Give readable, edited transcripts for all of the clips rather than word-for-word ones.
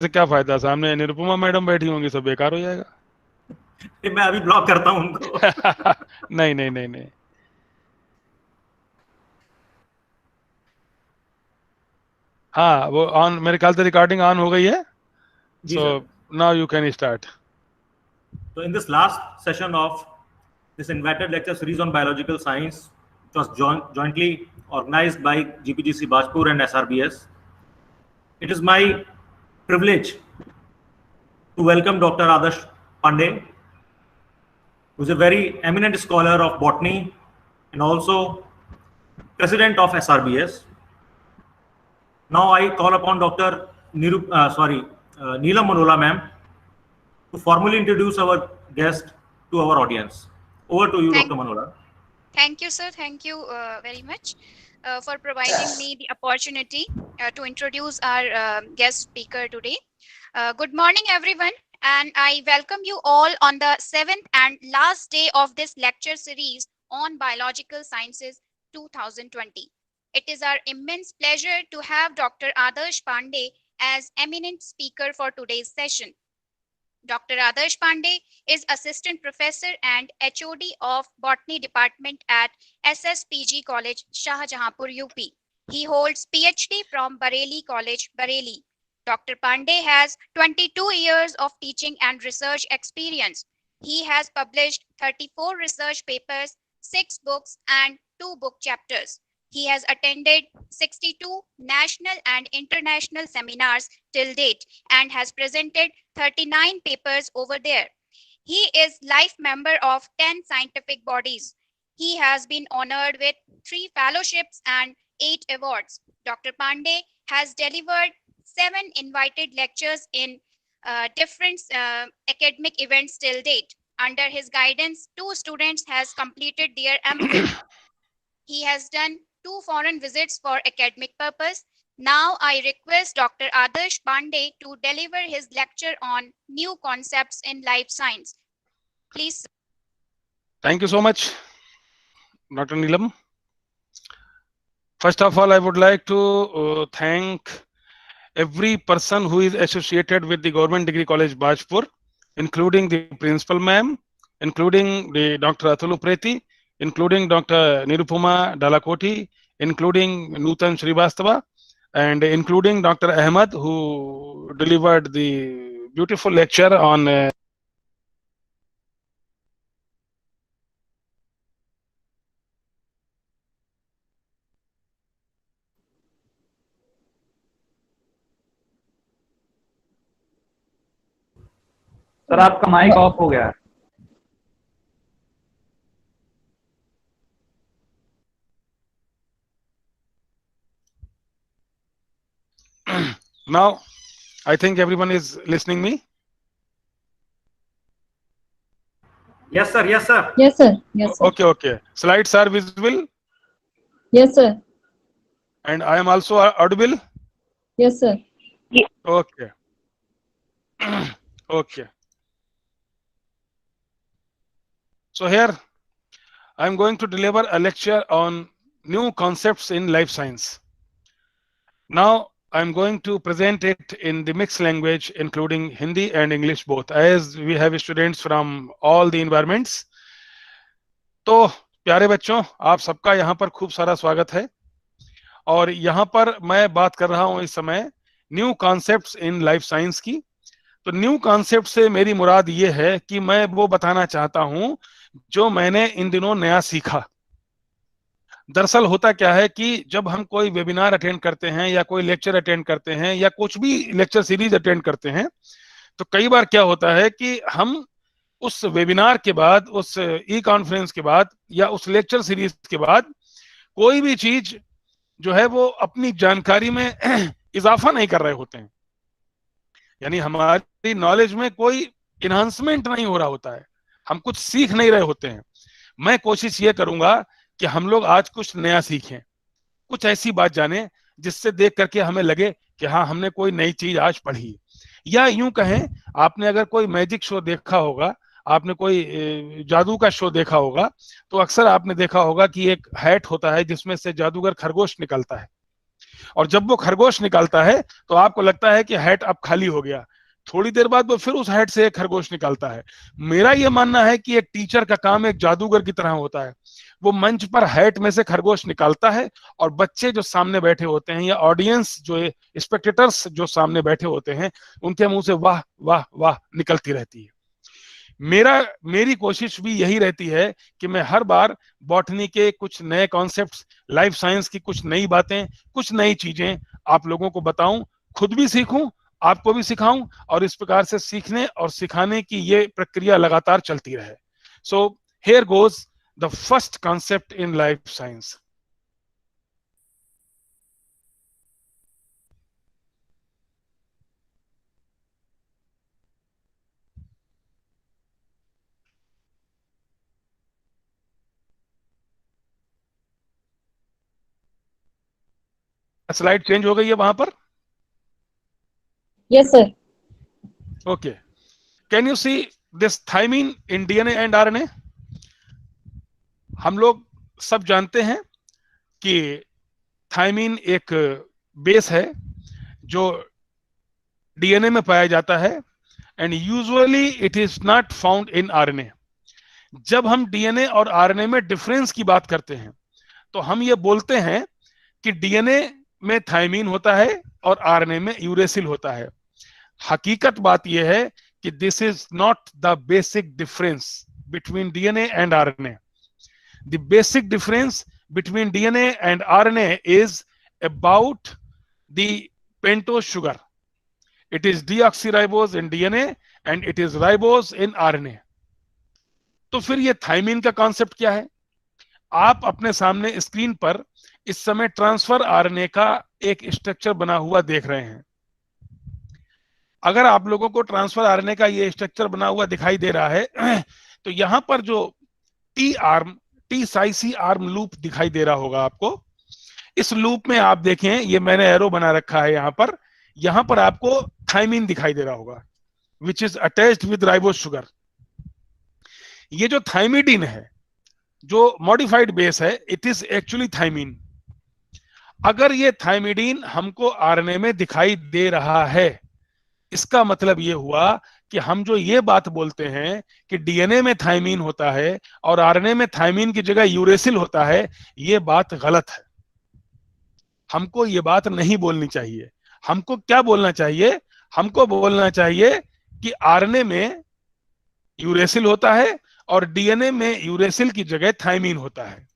से क्या फायदा, सामने निरुपमा मैडम बैठी होंगी, सब बेकार हो जाएगा। मैं अभी ब्लॉक करता हूं उनको। नहीं नहीं नहीं नहीं। हाँ, वो ऑन, मेरे ख्याल से रिकॉर्डिंग ऑन हो गई है। जी so sir. Now you can start. So in this last session of this invited lecture series on biological science, which was jointly organized by GPGC Bajpur and SRBS, it is my privilege to welcome Dr. Adarsh Pandey, who is a very eminent scholar of botany and also president of SRBS. Now I call upon Dr. Neelam Manola ma'am to formally introduce our guest to our audience. Over to you, Thank, Dr. Manola. thank you, sir. Thank you very much for providing me the opportunity to introduce our guest speaker today. Good morning, everyone, and I welcome you all on the seventh and last day of this lecture series on biological sciences 2020. It is our immense pleasure to have Dr. Adarsh Pandey as eminent speaker for today's session. Dr. Adarsh Pandey is Assistant Professor and HOD of Botany Department at SSPG College, Shahjahanpur, UP. He holds PhD from Bareilly College, Bareilly. Dr. Pandey has 22 years of teaching and research experience. He has published 34 research papers, 6 books, and 2 book chapters. He has attended 62 national and international seminars till date and has presented 39 papers over there. He is life member of 10 scientific bodies. He has been honored with 3 fellowships and 8 awards. Dr. Pandey has delivered 7 invited lectures in different academic events till date. Under his guidance, 2 students has completed their MPhil. He has done 2 foreign visits for academic purpose. Now I request Dr. Adarsh Pandey to deliver his lecture on new concepts in life science. Please. Thank you so much, Dr. Neelam. First of all, I would like to thank every person who is associated with the Government Degree College Bajpur, including the principal ma'am, including the Dr. Atul Upreti, including Dr. Nirupama Dalakoti, including Nutan Srivastava, and including Dr. Ahmed, who delivered the beautiful lecture on sir आपका mic off हो गया है। now I think everyone is listening me. Yes, sir. Yes, sir. Yes, sir. Yes, sir. Okay. Slides are visible Yes, sir. and I am also audible. Yes, sir. Okay. Okay. So here I am going to deliver a lecture on new concepts in life science. Now I am going to present it in the mixed language, including Hindi and English both, as we have students from all the environments. तो प्यारे बच्चों, आप सबका यहाँ पर खूब सारा स्वागत है। और यहाँ पर मैं बात कर रहा हूँ इस समय new concepts in life science की। तो न्यू कॉन्सेप्ट से मेरी मुराद ये है कि मैं वो बताना चाहता हूं जो मैंने इन दिनों नया सीखा। दरअसल होता क्या है कि जब हम कोई वेबिनार अटेंड करते हैं या कोई लेक्चर अटेंड करते हैं या कुछ भी लेक्चर सीरीज अटेंड करते हैं, तो कई बार क्या होता है कि हम उस वेबिनार के बाद, उस ई कॉन्फ्रेंस के बाद या उस लेक्चर सीरीज के बाद कोई भी चीज जो है वो अपनी जानकारी में इजाफा नहीं कर रहे होते हैं, यानी हमारी नॉलेज में कोई इन्हांसमेंट नहीं हो रहा होता है, हम कुछ सीख नहीं रहे होते हैं। मैं कोशिश ये करूंगा कि हम लोग आज कुछ नया सीखें, कुछ ऐसी बात जाने जिससे देख करके हमें लगे कि हाँ, हमने कोई नई चीज आज पढ़ी। या यूं कहें, आपने अगर कोई मैजिक शो देखा होगा, आपने कोई जादू का शो देखा होगा, तो अक्सर आपने देखा होगा कि एक हैट होता है जिसमें से जादूगर खरगोश निकलता है। और जब वो खरगोश निकालता है तो आपको लगता है कि हैट अब खाली हो गया, थोड़ी देर बाद वो फिर उस हैट से एक खरगोश निकालता है। मेरा ये मानना है कि एक टीचर का काम एक जादूगर की तरह होता है। वो मंच पर हैट में से खरगोश निकालता है और बच्चे जो सामने बैठे होते हैं या ऑडियंस जो स्पेक्टेटर्स जो सामने बैठे होते हैं उनके मुंह से वाह वाह वाह निकलती रहती है। मेरी कोशिश भी यही रहती है कि मैं हर बार बॉटनी के कुछ नए कॉन्सेप्ट्स, लाइफ साइंस की कुछ नई बातें, कुछ नई चीजें आप लोगों को बताऊं, खुद भी सीखूं, आपको भी सिखाऊं, और इस प्रकार से सीखने और सिखाने की ये प्रक्रिया लगातार चलती रहे। So here goes the first concept in life science. Slide change हो गई है वहां पर? Yes, sir. Okay. Can you see this thymine in DNA and RNA? हम लोग सब जानते हैं कि थायमीन एक बेस है जो डीएनए में पाया जाता है and usually it is not found in RNA. जब हम डीएनए और आरएनए में डिफरेंस की बात करते हैं तो हम ये बोलते हैं कि डीएनए में थायमीन होता है और आरएनए में यूरेसिल होता है। हकीकत बात यह है कि this is not the basic difference between DNA and RNA. The basic difference between DNA and RNA is about the pentose sugar. It is deoxyribose in DNA and it is ribose in RNA. तो फिर ये thymine का concept क्या है? आप अपने सामने screen पर इस समय ट्रांसफर आरएनए का एक स्ट्रक्चर बना हुआ देख रहे हैं। अगर आप लोगों को ट्रांसफर आरएनए का ये स्ट्रक्चर बना हुआ दिखाई दे रहा है तो यहां पर जो टी साइसी आर्म लूप दिखाई दे रहा होगा आपको। इस लूप में आप देखें, ये मैंने एरो बना रखा है यहां पर आपको थायमीन दिखाई दे रहा होगा which is attached with ribose sugar. ये जो थाइमिडीन है, जो मॉडिफाइड बेस है, इट इज एक्चुअली थायमीन। अगर ये थाइमिडीन हमको आरएनए में दिखाई दे रहा है, इसका मतलब ये हुआ कि हम जो ये बात बोलते हैं कि डीएनए में थायमीन होता है और आरएनए में थायमीन की जगह यूरेसिल होता है, ये बात गलत है। हमको ये बात नहीं बोलनी चाहिए। हमको क्या बोलना चाहिए? हमको बोलना चाहिए कि आरएनए में यूरेसिल होता है और डीएनए में यूरेसिल की जगह थायमीन होता है।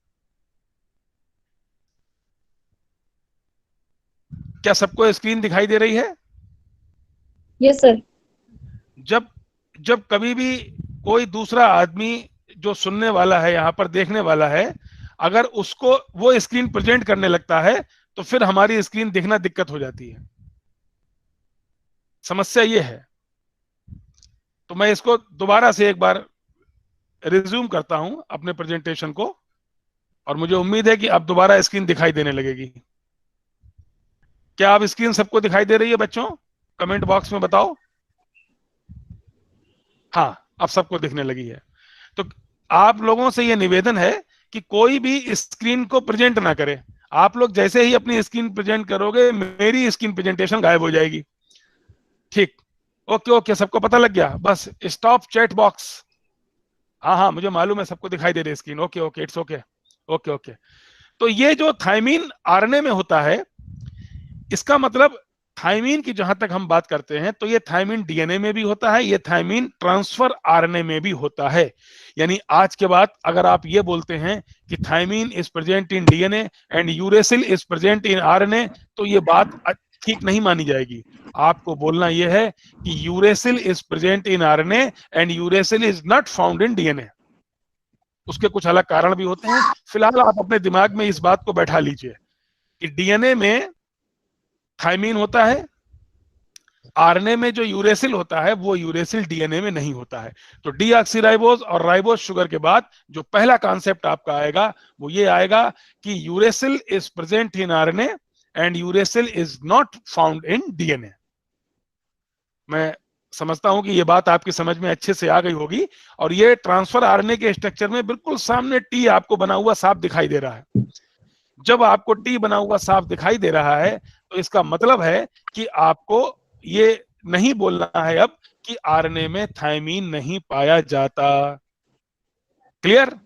क्या सबको स्क्रीन दिखाई दे रही है? Yes, sir. जब कभी भी कोई दूसरा आदमी जो सुनने वाला है, यहां पर देखने वाला है, अगर उसको वो स्क्रीन प्रेजेंट करने लगता है तो फिर हमारी स्क्रीन देखना दिक्कत हो जाती है। समस्या ये है। तो मैं इसको दोबारा से एक बार रिज्यूम करता हूं अपने प्रेजेंटेशन को, और मुझे उम्मीद है कि अब दोबारा स्क्रीन दिखाई देने लगेगी। क्या अब स्क्रीन सबको दिखाई दे रही है बच्चों? कमेंट बॉक्स में बताओ। हाँ, अब सबको दिखने लगी है। तो आप लोगों से यह निवेदन है कि कोई भी स्क्रीन को प्रेजेंट ना करे। आप लोग जैसे ही अपनी स्क्रीन प्रेजेंट करोगे, मेरी स्क्रीन प्रेजेंटेशन गायब हो जाएगी। ठीक, ओके, सबको पता लग गया? Bus stop chat box. हाँ, मुझे मालूम है सबको दिखाई दे रही स्क्रीन। Okay, it's okay. तो ये जो थायमीन आरएनए में होता है, इसका मतलब थायमीन की जहां तक हम बात करते हैं तो ये थायमीन डीएनए में भी होता है, ये थायमीन ट्रांसफर आरएनए में भी होता है। यानी आज के बाद अगर आप ये बोलते हैं कि thymine is present in DNA and uracil is present in RNA, तो ये बात ठीक नहीं मानी जाएगी। आपको बोलना यह है कि uracil is present in RNA and uracil is not found in DNA. उसके कुछ अलग कारण भी होते हैं। फिलहाल आप अपने दिमाग में इस बात को बैठा लीजिए कि डीएनए में थायमीन होता है, आरएनए में जो यूरेसिल होता है वो यूरेसिल डीएनए में नहीं होता है। तो डीऑक्सीराइबोज और राइबोज शुगर के बाद जो पहला कॉन्सेप्ट आपका आएगा वो ये आएगा कि uracil is present in RNA and uracil is not found in DNA. मैं समझता हूं कि ये बात आपकी समझ में अच्छे से आ गई होगी। और ये ट्रांसफर आरएनए के स्ट्रक्चर में बिल्कुल सामने टी आपको बना हुआ साफ दिखाई दे रहा है। जब आपको टी बना हुआ साफ दिखाई दे रहा है तो इसका मतलब है कि आपको ये नहीं बोलना है अब कि आरएनए में थायमीन नहीं पाया जाता। क्लियर?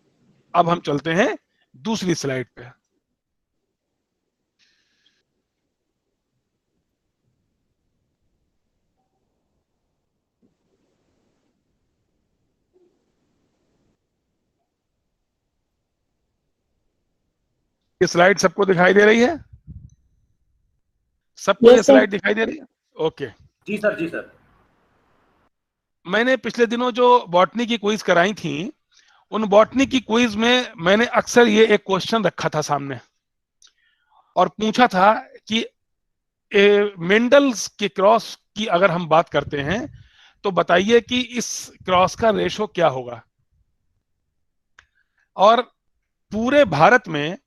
अब हम चलते हैं दूसरी स्लाइड पे। ये स्लाइड सबको दिखाई दे रही है? सबको ये Yes, sir. स्लाइड दिखाई दे रही है? ओके। जी सर, जी सर। मैंने पिछले दिनों जो बॉटनी की क्विज कराई थी, उन बॉटनी की क्विज में मैंने अक्सर ये एक क्वेश्चन रखा था सामने और पूछा था कि मेंडल्स के क्रॉस की अगर हम बात करते हैं तो बताइए कि इस क्रॉस का रेशो क्या होगा। और पूरे भारत में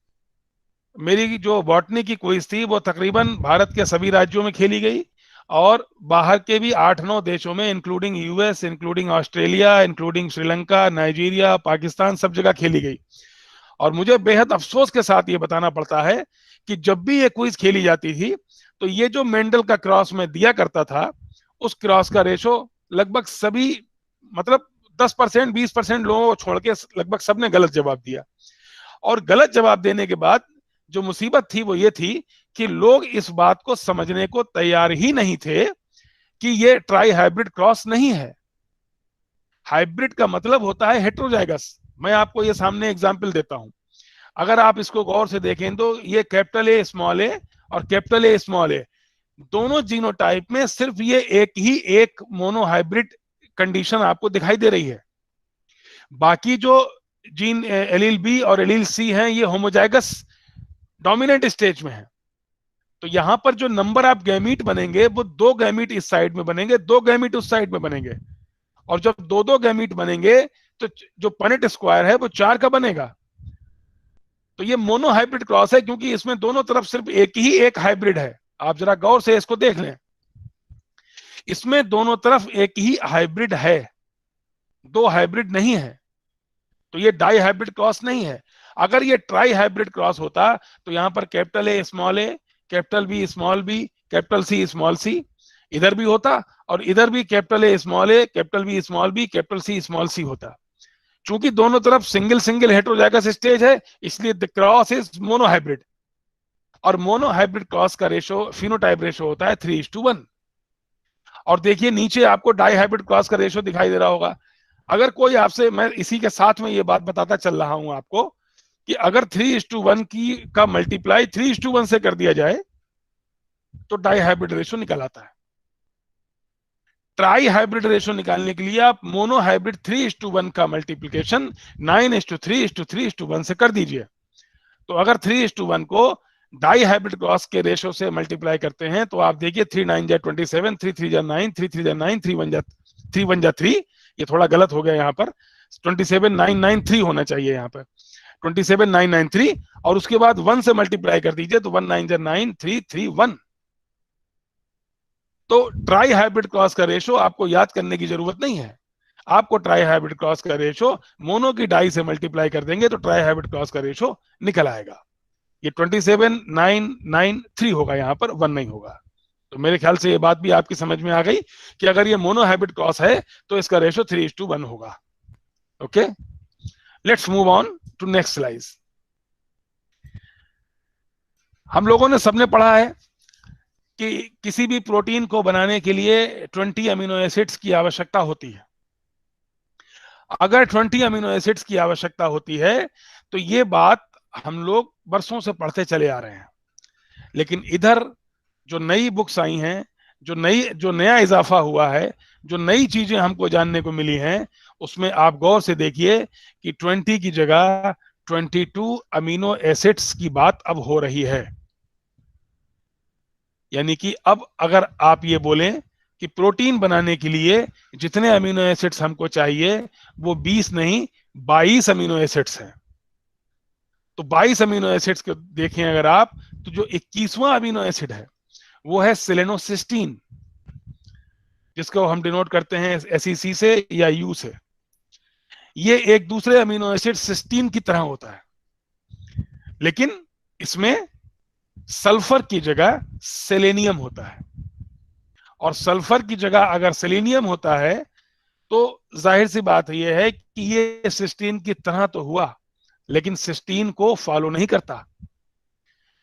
मेरी जो बॉटनी की क्विज थी वो तकरीबन भारत के सभी राज्यों में खेली गई और बाहर के भी 8-9 देशों में, including US, including Australia, including Sri Lanka, Nigeria, Pakistan, सब जगह खेली गई। और मुझे बेहद अफसोस के साथ ये बताना पड़ता है कि जब भी ये क्विज खेली जाती थी तो ये जो मेंडल का क्रॉस में दिया करता था, उस क्रॉस का रेशो लगभग सभी, मतलब 10%, 20% लोगों को छोड़ के लगभग सबने गलत जवाब दिया। और गलत जवाब देने के बाद जो मुसीबत थी वो ये थी कि लोग इस बात को समझने को तैयार ही नहीं थे कि ये ट्राई हाइब्रिड क्रॉस नहीं है। हाइब्रिड का मतलब होता है हेट्रोजाइगस। मैं आपको ये सामने एग्जांपल देता हूं। अगर आप इसको गौर से देखें तो ये कैपिटल ए स्मॉल ए और कैपिटल ए स्मॉल ए, दोनों जीनोटाइप में सिर्फ ये एक मोनोहाइब्रिड कंडीशन आपको दिखाई दे रही है। बाकी जो जीन एलील बी और एलील सी हैं ये होमोजाइगस डोमिनेंट स्टेज में है। तो यहां पर जो नंबर आप गैमीट बनेंगे वो 2 गैमीट इस साइड में बनेंगे, 2 गैमीट उस साइड में बनेंगे। और जब 2-2 गैमीट बनेंगे तो जो पनेट स्क्वायर है वो 4 का बनेगा। तो ये मोनोहाइब्रिड क्रॉस है क्योंकि इसमें दोनों तरफ सिर्फ एक हाइब्रिड है। आप जरा गौर से इसको देख लें, इसमें दोनों तरफ एक ही हाइब्रिड है, 2 हाइब्रिड नहीं है। तो ये डाई हाइब्रिड क्रॉस नहीं है। अगर ये ट्राई हाइब्रिड क्रॉस होता तो यहां पर capital A small A, capital B small B, capital C small C इधर भी होता और इधर भी capital A small A, capital B small B, capital C small C होता। चूंकि दोनों तरफ सिंगल सिंगल हेटेरोजाइगस स्टेज है इसलिए द क्रॉस इज मोनोहाइब्रिड। और मोनोहाइब्रिड क्रॉस का रेशो, फिनोटाइप रेशो होता है 3:1। और देखिए नीचे आपको डाई हाइब्रिड क्रॉस का रेशो दिखाई दे रहा होगा। अगर कोई आपसे, मैं इसी के साथ में ये बात बताता चल रहा हूं आपको कि अगर 3:1 की का मल्टीप्लाई 3:1 से कर दिया जाए तो डाई हाइब्रिड रेशो निकल आता है। ट्राई हाइब्रिड रेशो निकालने के लिए आप मोनो हाइब्रिड 3:1 का मल्टीप्लिकेशन 9:3:3:1 से कर दीजिए। तो अगर 3:1 को डाई हाइब्रिड क्रॉस के रेशो से मल्टीप्लाई करते हैं तो आप देखिए 3 9 जा 27, 3 3 जा 9, 3 3 जा 9, 3 1 जा 3। ये थोड़ा गलत हो गया यहाँ पर, 27993 होना चाहिए यहाँ पर, 27993। और उसके बाद 1 से मल्टीप्लाई कर दीजिए तो 1 9 जा 9, 3 3 1। तो ट्राई हाइब्रिड क्रॉस का रेशो आपको याद करने की जरूरत नहीं है। आपको ट्राई हाइब्रिड क्रॉस का रेशो मोनो की डाई से मल्टीप्लाई कर देंगे तो ट्राई हाइब्रिड क्रॉस का रेशो निकल आएगा। ये 27993 होगा, यहाँ पर 1 नहीं होगा। तो मेरे ख्याल से ये बात भी आपकी समझ में आ गई कि अगर ये मोनो हाइब्रिड क्रॉस है तो इसका रेशो 3:1 होगा। Okay, let's move on to next slide. हम लोगों ने सबने पढ़ा है कि किसी भी प्रोटीन को बनाने के लिए 20 अमीनो एसिड्स की आवश्यकता होती है। अगर 20 अमीनो एसिड्स की आवश्यकता होती है तो ये बात हम लोग बरसों से पढ़ते चले आ रहे हैं। लेकिन इधर जो नई बुक्स आई हैं, जो नया इजाफा हुआ है, जो नई चीजें हमको जानने को मिली हैं, उसमें आप गौर से देखिए कि 20 की जगह 22 अमीनो एसिड्स की बात अब हो रही है। यानी कि अब अगर आप ये बोलें कि प्रोटीन बनाने के लिए जितने अमीनो एसिड्स हमको चाहिए वो 20 नहीं 22 अमीनो एसिड्स हैं। तो 22 अमीनो एसिड्स को देखें अगर आप, तो जो 21वां अमीनो एसिड है वो है सेलेनोसिस्टीन, जिसको हम डिनोट करते हैं SEC से या U से। ये एक दूसरे अमीनो एसिड सिस्टीन की तरह होता है, लेकिन इसमें सल्फर की जगह सेलेनियम होता है, और सल्फर की जगह अगर सेलेनियम होता है तो जाहिर सी बात यह है कि ये सिस्टीन की तरह तो हुआ, लेकिन सिस्टीन को फॉलो नहीं करता,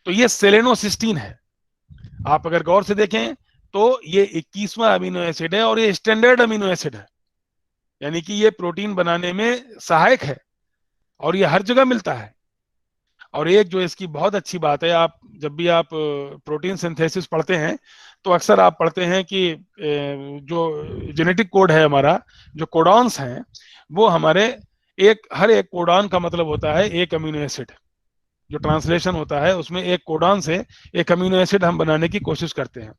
तो ये सेलेनोसिस्टीन है। आप अगर गौर से देखें तो ये 21वां अमीनो एसिड है और ये स्टैंडर्ड अमीनो एसिड है, यानी कि ये प्रोटीन बनाने में सहायक है और ये हर जगह मिलता है। और एक जो इसकी बहुत अच्छी बात है, आप जब भी आप प्रोटीन सिंथेसिस पढ़ते हैं तो अक्सर आप पढ़ते हैं कि जो जेनेटिक कोड है हमारा, जो कोडॉन्स हैं, वो हमारे हर एक कोडॉन का मतलब होता है एक अमीनो एसिड। जो ट्रांसलेशन होता है उसमें एक कोडॉन से एक अमीनो एसिड हम बनाने की कोशिश करते हैं।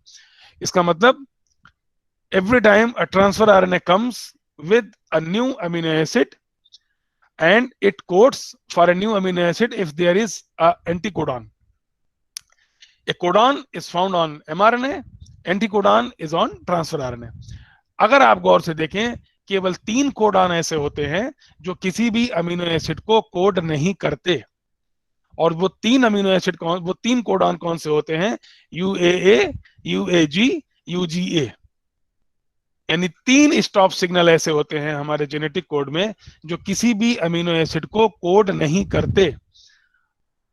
इसका मतलब every time a transfer RNA comes with a new amino acid and it codes for a new amino acid if there is a anticodon. A codon is found on mRNA, anticodon is on transfer RNA. अगर आप गौर से देखें, केवल 3 codon ऐसे होते हैं जो किसी भी अमीनो एसिड को कोड नहीं करते, और वो 3 अमीनो एसिड वो 3 कोडॉन कौन से होते हैं? UAA, UAG, UGA। यानी 3 स्टॉप सिग्नल ऐसे होते हैं हमारे जेनेटिक कोड में जो किसी भी अमीनो एसिड को कोड नहीं करते।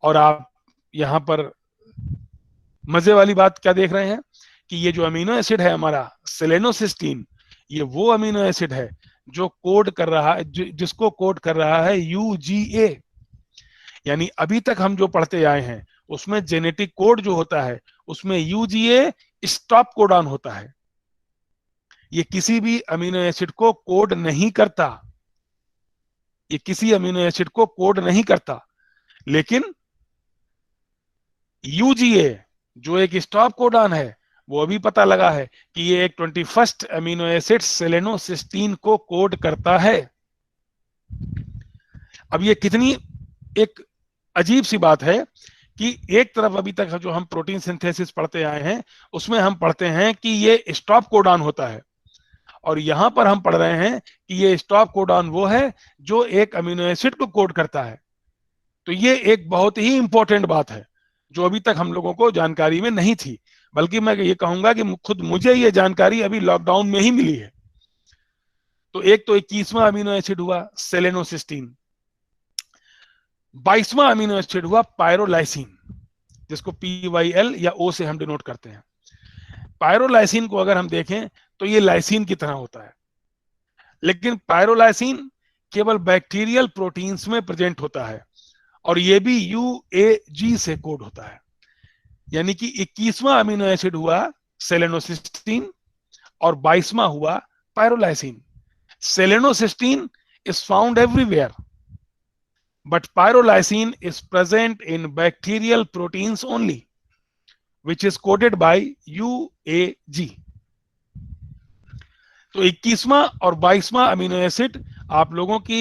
और आप यहां पर मजे वाली बात क्या देख रहे हैं कि ये जो अमीनो एसिड है हमारा सेलेनोसिस्टीन, ये वो अमीनो एसिड है जो कोड कर रहा है, जिसको कोड कर रहा है UGA। यानी अभी तक हम जो पढ़ते आए हैं उसमें जेनेटिक कोड जो होता है उसमें UGA स्टॉप कोडॉन होता है, ये किसी भी अमीनो एसिड को कोड नहीं करता, ये किसी अमीनो एसिड को कोड नहीं करता। लेकिन UGA जो एक स्टॉप कोडॉन है, वो अभी पता लगा है कि ये एक 21st अमीनो एसिड सेलेनोसिस्टीन को कोड करता है। अब ये कितनी एक अजीब सी बात है कि एक तरफ अभी तक जो हम प्रोटीन सिंथेसिस पढ़ते आए हैं उसमें हम पढ़ते हैं कि ये स्टॉप कोडॉन होता है, और यहां पर हम पढ़ रहे हैं कि ये स्टॉप कोडॉन वो है जो एक अमीनो एसिड को कोड करता है। तो ये एक बहुत ही इंपॉर्टेंट बात है जो अभी तक हम लोगों को जानकारी में नहीं थी, बल्कि मैं ये कहूंगा कि खुद मुझे ये जानकारी अभी लॉकडाउन में ही मिली है। तो एक तो 21वां अमीनो एसिड हुआ सेलेनोसिस्टीन, 22वां अमीनो एसिड हुआ पायरोलाइसिन, जिसको PYL या O से हम डिनोट करते हैं। पायरोलाइसिन को अगर हम देखें तो ये लाइसिन की तरह होता है, लेकिन पायरोलाइसिन केवल बैक्टीरियल प्रोटीन्स में प्रेजेंट होता है और ये भी UAG से कोड होता है। यानी कि 21वां अमीनो एसिड हुआ सेलेनोसिस्टीन और 22वां हुआ pyrrolysine. Selenocysteine is found everywhere, but pyrrolysine is present in bacterial proteins only, which is coded by UAG. तो 21वां और 22वां अमीनो एसिड आप लोगों की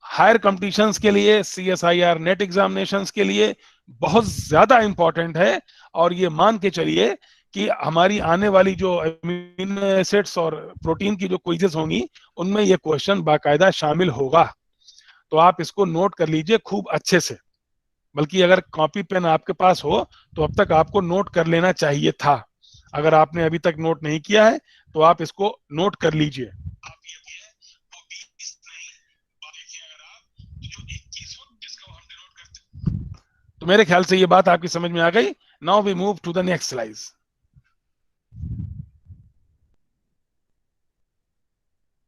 हायर कंपटीशंस के लिए, CSIR नेट एग्जामिनेशंस के लिए बहुत ज्यादा इंपॉर्टेंट है। और ये मान के चलिए कि हमारी आने वाली जो अमीनो एसिड्स और प्रोटीन की जो क्विज़ेस होंगी उनमें ये क्वेश्चन बाकायदा शामिल होगा। तो आप इसको नोट कर लीजिए खूब अच्छे से, बल्कि अगर कॉपी पेन आपके पास हो तो अब तक आपको नोट कर लेना चाहिए था। अगर आपने अभी तक नोट नहीं किया है तो आप इसको नोट कर लीजिए। तो मेरे ख्याल से ये बात आपकी समझ में आ गई। Now we move to the next slide.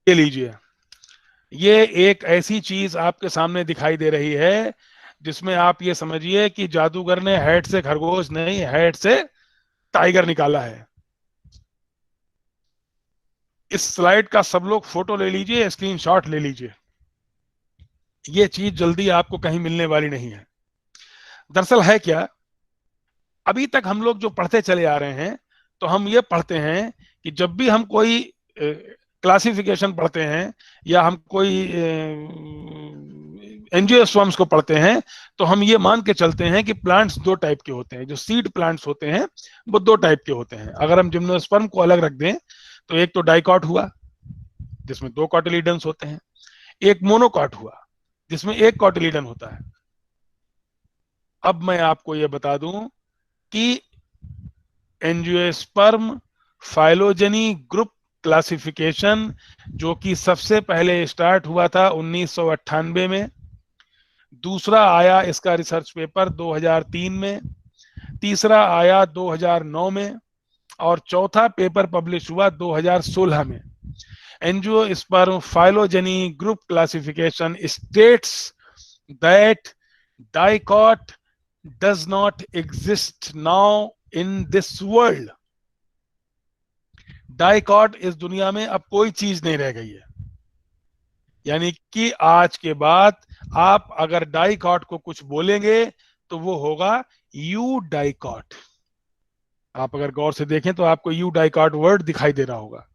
ये लीजिए, ये एक ऐसी चीज आपके सामने दिखाई दे रही है जिसमें आप ये समझिए कि जादूगर ने हेड से खरगोश नहीं, हेड से टाइगर निकाला है। इस स्लाइड का सब लोग फोटो ले लीजिए, स्क्रीनशॉट ले लीजिए। ये चीज जल्दी आपको कहीं मिलने वाली नहीं है। दरअसल है क्या, अभी तक हम लोग जो पढ़ते चले आ रहे हैं तो हम ये पढ़ते हैं कि जब भी हम कोई क्लासिफिकेशन पढ़ते हैं या हम कोई एंजियोस्पर्म्स को पढ़ते हैं तो हम ये मान के चलते हैं कि प्लांट्स 2 टाइप के होते हैं। जो सीड प्लांट्स होते हैं वो 2 टाइप के होते हैं। अगर हम जिम्नोस्पर्म को अलग रख दें तो एक तो डाइकॉट हुआ जिसमें 2 कॉटिलीडन्स होते हैं, एक मोनोकॉट हुआ जिसमें 1 कॉटिलीडन होता है। अब मैं आपको ये बता दूं कि एंजियोस्पर्म फाइलोजेनी ग्रुप क्लासिफिकेशन, जो कि सबसे पहले स्टार्ट हुआ था 1998 में, दूसरा आया इसका रिसर्च पेपर 2003 में, तीसरा आया 2009 में, और चौथा पेपर पब्लिश हुआ 2016 में। Angiosperm phylogeny group classification states that dicot does not exist now in this world. Dicot इस दुनिया में अब कोई चीज नहीं रह गई है, यानी कि आज के बाद आप अगर डाइकॉट को कुछ बोलेंगे तो वो होगा यू डाइकॉट। आप अगर गौर से देखें तो आपको यू डाइकॉट वर्ड दिखाई दे रहा होगा।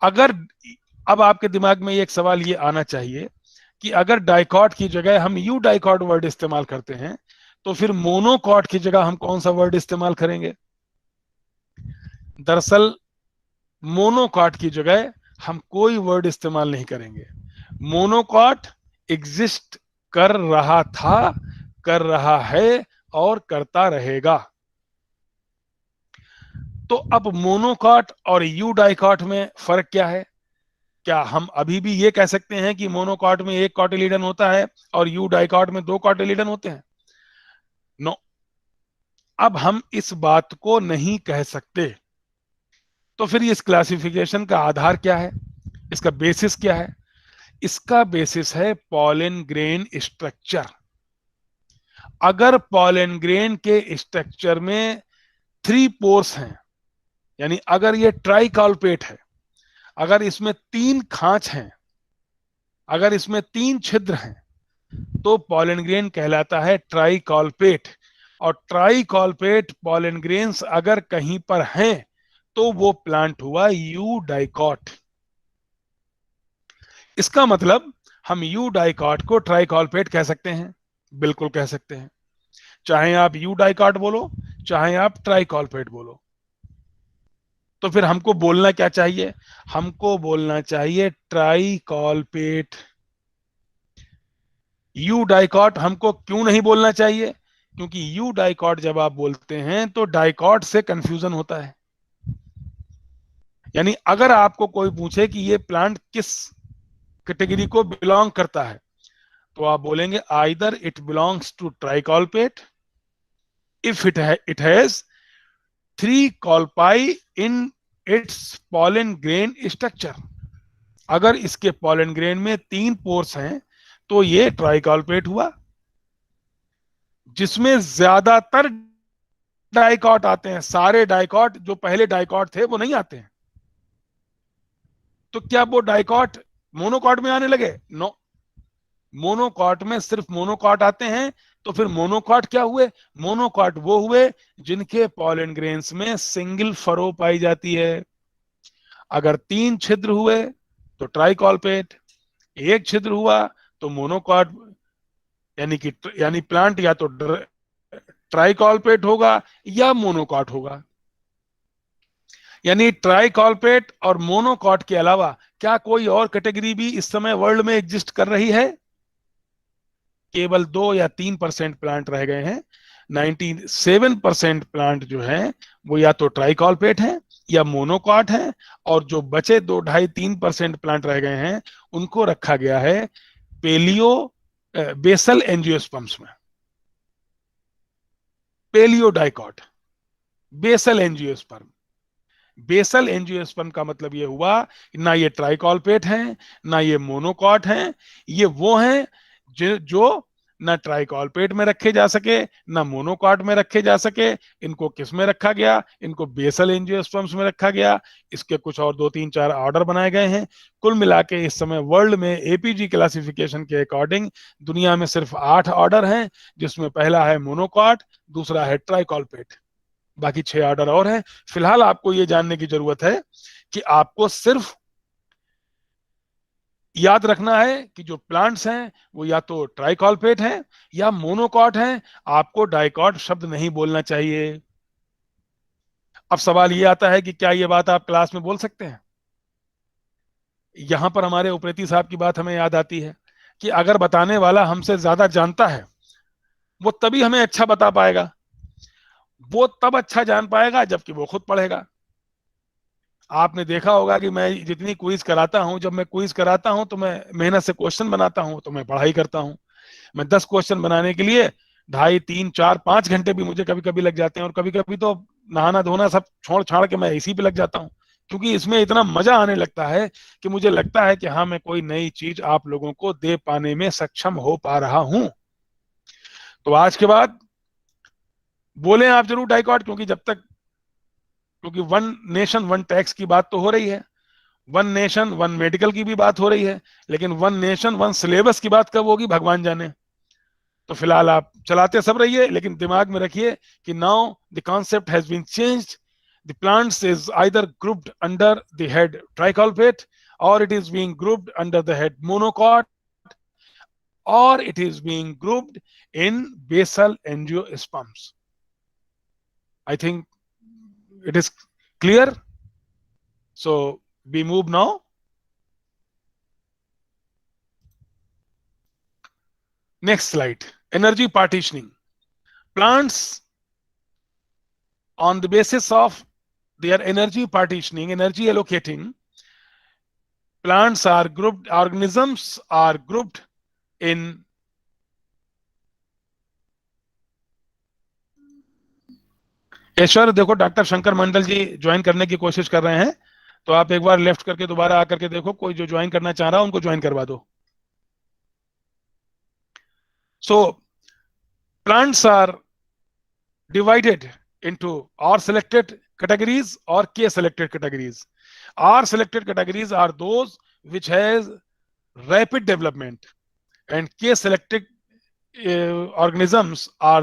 अगर अब आपके दिमाग में एक सवाल ये आना चाहिए कि अगर डाइकॉट की जगह हम यू डाइकॉट वर्ड इस्तेमाल करते हैं तो फिर मोनोकॉट की जगह हम कौन सा वर्ड इस्तेमाल करेंगे? दरअसल मोनोकॉट की जगह हम कोई वर्ड इस्तेमाल नहीं करेंगे। मोनोकॉट एग्जिस्ट कर रहा था, कर रहा है और करता रहेगा। तो अब मोनोकॉट और यू डाइकॉट में फर्क क्या है? क्या हम अभी भी ये कह सकते हैं कि मोनोकॉट में एक कॉटिलीडन होता है और यू डाइकॉट में 2 कॉटिलीडन होते हैं? नो, अब हम इस बात को नहीं कह सकते। तो फिर इस क्लासिफिकेशन का आधार क्या है, इसका बेसिस क्या है? इसका बेसिस है पॉलन ग्रेन स्ट्रक्चर। अगर पॉलन ग्रेन के स्ट्रक्चर में 3 पोर्स हैं, यानी अगर ये ट्राइकॉल्पेट है, अगर इसमें 3 खांच हैं, अगर इसमें 3 छिद्र हैं, तो पॉलन ग्रेन कहलाता है ट्राइकॉल्पेट। और ट्राइकॉल्पेट पॉलन ग्रेन्स अगर कहीं पर हैं तो वो प्लांट हुआ यू डाइकॉट। इसका मतलब हम यू डाइकॉट को ट्राइकॉल्पेट कह सकते हैं, बिल्कुल कह सकते हैं। चाहे आप यू डाइकॉट बोलो, चाहे आप ट्राइकॉल्पेट बोलो। तो फिर हमको बोलना क्या चाहिए? हमको बोलना चाहिए ट्राइकॉल्पेट। यू डाइकॉट हमको क्यों नहीं बोलना चाहिए? क्योंकि यू डाइकॉट जब आप बोलते हैं तो डाइकॉट से कंफ्यूजन होता है। यानी अगर आपको कोई पूछे कि ये प्लांट किस कैटेगरी को बिलोंग करता है, तो आप बोलेंगे either it belongs to tricolpate if it has 3 colpi in its pollen grain structure. अगर इसके पॉलन ग्रेन में 3 पोर्स हैं तो ये ट्राइकॉल्पेट हुआ। जिसमें ज्यादातर डाइकॉट आते हैं, सारे डाइकॉट जो पहले डाइकॉट थे वो नहीं आते हैं। तो क्या वो डाइकॉट मोनोकॉट में आने लगे? नो, मोनोकॉट में सिर्फ मोनोकॉट आते हैं। तो फिर मोनोकॉट क्या हुए? मोनोकॉट वो हुए जिनके पॉलन ग्रेन्स में सिंगल फरो पाई जाती है। अगर 3 छिद्र हुए तो ट्राइकॉल्पेट, 1 छिद्र हुआ तो मोनोकॉट, यानी प्लांट या तो ट्राइकॉल्पेट होगा या मोनोकॉट होगा। यानी ट्राइकॉल्पेट और मोनोकॉट के अलावा क्या कोई और कैटेगरी भी इस समय वर्ल्ड में एग्जिस्ट कर रही है? केवल 2 या 3% प्लांट रह गए हैं। 97% प्लांट जो है वो या तो ट्राइकॉल्पेट है या मोनोकॉट है, और जो बचे 2-2.5-3% प्लांट रह गए हैं उनको रखा गया है बेसल एंजियोस्पर्म्स में। Paleo dicot, basal angiosperm. Basal angiosperm का मतलब ये हुआ ना ये ट्राइकॉल्पेट हैं ना ये मोनोकॉट हैं, ये वो हैं जो ना ट्राइकॉल्पेट में रखे जा सके ना मोनोकॉट में रखे जा सके। इनको किस में रखा गया? इनको बेसल एंजियोस्पर्म्स में रखा गया। इसके कुछ और 2-3-4 ऑर्डर बनाए गए हैं। कुल मिला के इस समय वर्ल्ड में एपीजी क्लासिफिकेशन के अकॉर्डिंग दुनिया में सिर्फ 8 ऑर्डर हैं, जिसमें पहला है मोनोकॉट, दूसरा है ट्राइकॉल्पेट, बाकी 6 ऑर्डर और हैं। फिलहाल आपको ये जानने की जरूरत है कि आपको सिर्फ याद रखना है कि जो प्लांट्स हैं वो या तो ट्राइकॉल्पेट हैं या मोनोकॉट हैं। आपको डाइकॉट शब्द नहीं बोलना चाहिए। अब सवाल ये आता है कि क्या ये बात आप क्लास में बोल सकते हैं? यहां पर हमारे उप्रेती साहब की बात हमें याद आती है कि अगर बताने वाला हमसे ज्यादा जानता है वो तभी हमें अच्छा बता पाएगा, वो तब अच्छा जान पाएगा जबकि वो खुद पढ़ेगा। आपने देखा होगा कि मैं जितनी क्विज कराता हूं, जब मैं क्विज कराता हूं तो मैं मेहनत से क्वेश्चन बनाता हूं, तो मैं पढ़ाई करता हूं। मैं 10 क्वेश्चन बनाने के लिए 2.5, 3, 4, 5 घंटे भी मुझे कभी कभी लग जाते हैं, और कभी कभी तो नहाना धोना सब छोड़ छाड़ के मैं इसी पे लग जाता हूँ, क्योंकि इसमें इतना मजा आने लगता है कि मुझे लगता है कि हाँ, मैं कोई नई चीज आप लोगों को दे पाने में सक्षम हो पा रहा हूं। तो आज के बाद बोले आप जरूर डाइकॉट, क्योंकि वन नेशन वन टैक्स की बात तो हो रही है, वन नेशन वन मेडिकल की भी बात हो रही है, लेकिन वन नेशन वन सिलेबस की बात कब होगी भगवान जाने। तो फिलहाल आप चलाते सब रहिए, लेकिन दिमाग में रखिए कि now the concept has been changed. The plants is either grouped under the head tricolpate, or it is being grouped under the head monocot, or it is being grouped in basal angiosperms. I think it is clear. So we move now. Next slide. Energy partitioning. Plants, on the basis of their energy partitioning, energy allocating, organisms are grouped in ईश्वर, देखो doctor Shankar मंडल जी join करने की कोशिश कर रहे हैं, तो आप एक बार लेफ्ट करके दोबारा आकर के देखो, कोई जो ज्वाइन करना चाह रहा है उनको ज्वाइन करवा दो। So plants are divided into R selected categories or K selected categories. R selected categories are those which has rapid development, and K selected organisms are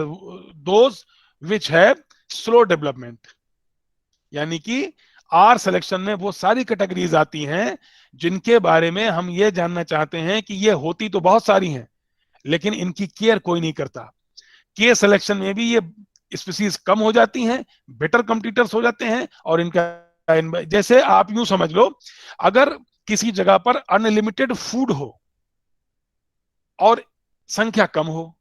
those which have slow development. यानी कि R selection में वो सारी categories आती हैं जिनके बारे में हम ये जानना चाहते हैं कि ये होती तो बहुत सारी हैं, लेकिन इनकी केयर कोई नहीं करता। के सिलेक्शन में भी ये स्पीसीज कम हो जाती हैं, बेटर कंपटीटर्स हो जाते हैं, और इनका जैसे आप यूं समझ लो, अगर किसी जगह पर अनलिमिटेड फूड हो और संख्या कम हो,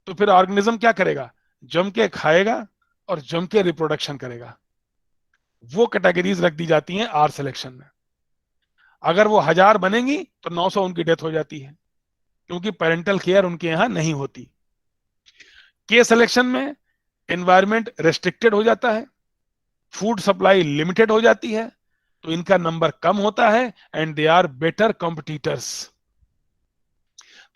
तो फिर ऑर्गेनिज्म क्या करेगा? जम के खाएगा और जम के रिप्रोडक्शन करेगा। वो कैटेगरीज रख दी जाती हैं आर सिलेक्शन में। अगर वो 1000 बनेंगी तो 900 उनकी डेथ हो जाती है, क्योंकि पेरेंटल केयर उनके यहां नहीं होती। के सिलेक्शन में एनवायरमेंट रेस्ट्रिक्टेड हो जाता है, फूड सप्लाई लिमिटेड हो जाती है, तो इनका नंबर कम होता है, and they are better competitors.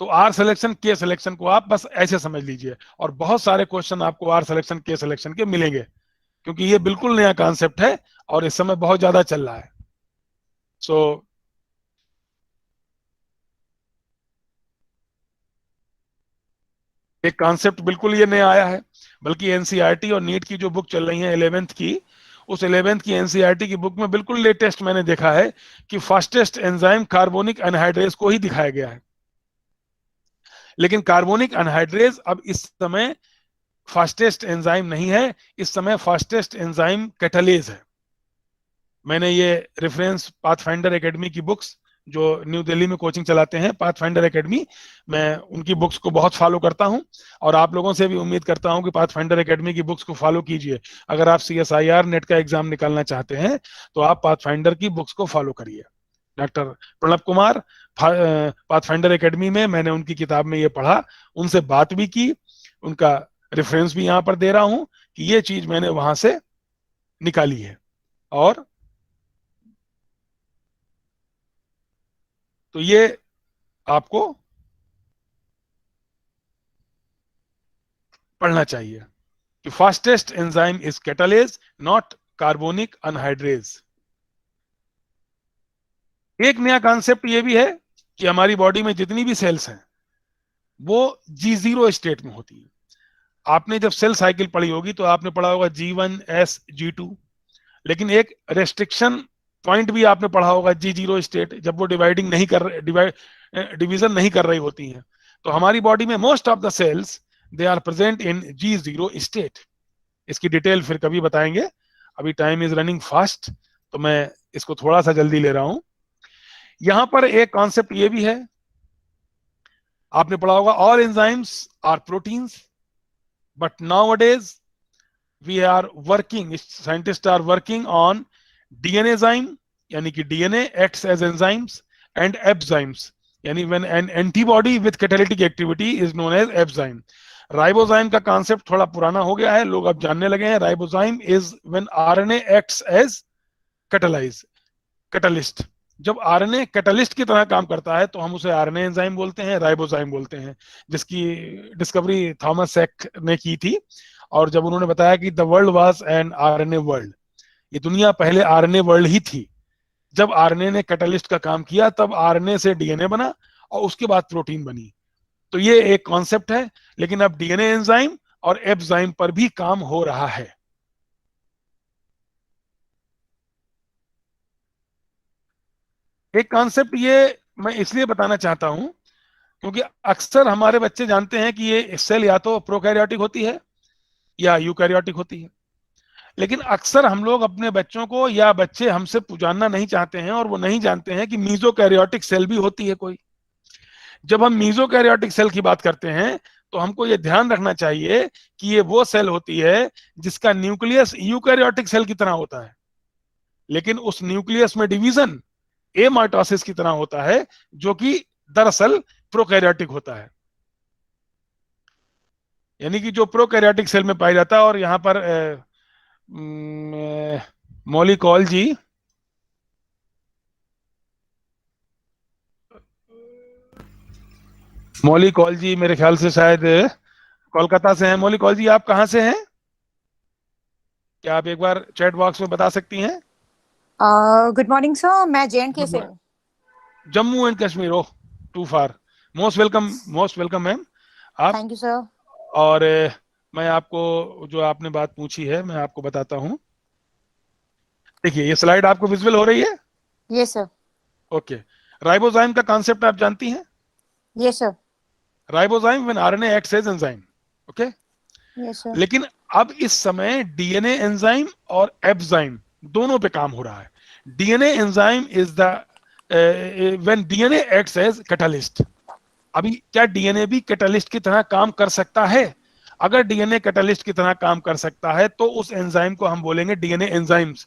तो आर सिलेक्शन के सिलेक्शन को आप बस ऐसे समझ लीजिए, और बहुत सारे क्वेश्चन आपको आर सिलेक्शन के सिलेक्शन के मिलेंगे, क्योंकि ये बिल्कुल नया कॉन्सेप्ट है और इस समय बहुत ज्यादा चल रहा है। सो एक कॉन्सेप्ट बिल्कुल ये नया आया है, बल्कि एनसीईआरटी और नीट की जो बुक चल रही है 11th की, उस 11th की एनसीईआरटी की बुक में बिल्कुल लेटेस्ट मैंने देखा है कि फास्टेस्ट एंजाइम कार्बोनिक एनहाइड्रेज को ही दिखाया गया है। लेकिन कार्बोनिक एनहाइड्रेज अब इस समय फास्टेस्ट एंजाइम नहीं है, इस समय फास्टेस्ट एंजाइम कैटालेज है। मैंने ये रेफरेंस पाथफाइंडर एकेडमी की बुक्स, जो न्यू दिल्ली में कोचिंग चलाते हैं पाथफाइंडर एकेडमी, मैं उनकी बुक्स को बहुत फॉलो करता हूं, और आप लोगों से भी उम्मीद करता हूं कि पाथफाइंडर एकेडमी की बुक्स को फॉलो कीजिए। अगर आप CSIR नेट का एग्जाम निकालना चाहते हैं तो आप पाथफाइंडर की बुक्स को फॉलो करिए। Doctor Pranab Kumar, pathfinder academy में मैंने उनकी किताब में ये पढ़ा, उनसे बात भी की, उनका रेफरेंस भी यहां पर दे रहा हूं कि ये चीज मैंने वहां से निकाली है। और तो ये आपको पढ़ना चाहिए कि fastest enzyme is catalase, not carbonic anhydrase. एक नया कॉन्सेप्ट ये भी है कि हमारी बॉडी में जितनी भी सेल्स हैं वो G0 स्टेट में होती है। आपने जब सेल साइकिल पढ़ी होगी तो आपने पढ़ा होगा G1 S G2, लेकिन एक रेस्ट्रिक्शन पॉइंट भी आपने पढ़ा होगा G0 स्टेट, जब वो डिवीजन नहीं कर रही होती हैं। तो हमारी बॉडी में most of the cells they are present in G0 state. इसकी डिटेल फिर कभी बताएंगे, अभी टाइम इज रनिंग फास्ट, तो मैं इसको थोड़ा सा जल्दी ले रहा हूं। यहां पर एक कॉन्सेप्ट ये भी है, आपने पढ़ा होगा all enzymes are proteins, but nowadays we are working, scientist are working on DNA enzyme, यानी कि DNA acts as enzymes, and abzymes, यानी when an antibody with catalytic activity is known as abzyme. Ribozyme का concept थोड़ा पुराना हो गया है, लोग अब जानने लगे हैं। Ribozyme is when RNA acts as catalyst. जब आरएनए कैटलिस्ट की तरह काम करता है तो हम उसे आरएनए एंजाइम बोलते हैं, राइबोजाइम बोलते हैं, जिसकी डिस्कवरी थॉमस सेक ने की थी। और जब उन्होंने बताया कि the world was an RNA world, ये दुनिया पहले आरएनए वर्ल्ड ही थी। जब आरएनए ने कैटलिस्ट का काम किया तब आरएनए से डीएनए बना और उसके बाद प्रोटीन बनी। तो ये एक कॉन्सेप्ट है, लेकिन अब डीएनए एंजाइम और एब्जाइम पर भी काम हो रहा है। एक कॉन्सेप्ट ये मैं इसलिए बताना चाहता हूं क्योंकि अक्सर हमारे बच्चे जानते हैं कि ये सेल या तो प्रोकैरियोटिक होती है या यूकैरियोटिक होती है, लेकिन अक्सर हम लोग अपने बच्चों को या बच्चे हमसे जानना नहीं चाहते हैं और वो नहीं जानते हैं कि मीजोकैरियोटिक सेल भी होती है कोई। जब हम मीजोकैरियोटिक सेल की बात करते हैं तो हमको ये ध्यान रखना चाहिए कि ये वो सेल होती है जिसका न्यूक्लियस यूकैरियोटिक सेल की तरह होता है, लेकिन उस न्यूक्लियस में डिवीजन एमाइटोसिस की तरह होता है, जो कि दरअसल प्रोकैरियोटिक होता है, यानी कि जो प्रोकैरियोटिक सेल में पाया जाता है। और यहां पर मौलिकॉल जी, मौलिकॉल जी मेरे ख्याल से शायद कोलकाता से हैं। मौलिकॉल जी आप कहां से हैं? क्या आप एक बार चैट बॉक्स में बता सकती हैं? गुड मॉर्निंग सर, मैं JNK से हूँ। Jammu and Kashmir, oh too far. Most welcome ma'am आप। Thank you sir. और मैं आपको जो आपने बात पूछी है मैं आपको बताता हूं। देखिए ये स्लाइड आपको विजुअल हो रही है? Yes sir. ओके, राइबोजाइम का कॉन्सेप्ट आप जानती हैं? Yes sir. Ribozyme when RNA acts as enzyme, okay. Yes sir. लेकिन अब इस समय डीएनए एंजाइम और एब्जाइम दोनों पे काम हो रहा है। DNA enzyme is the when DNA acts as catalyst. अभी क्या डीएनए भी कैटलिस्ट की तरह काम कर सकता है? अगर डीएनए कैटलिस्ट की तरह काम कर सकता है तो उस एंजाइम को हम बोलेंगे डीएनए एंजाइम्स।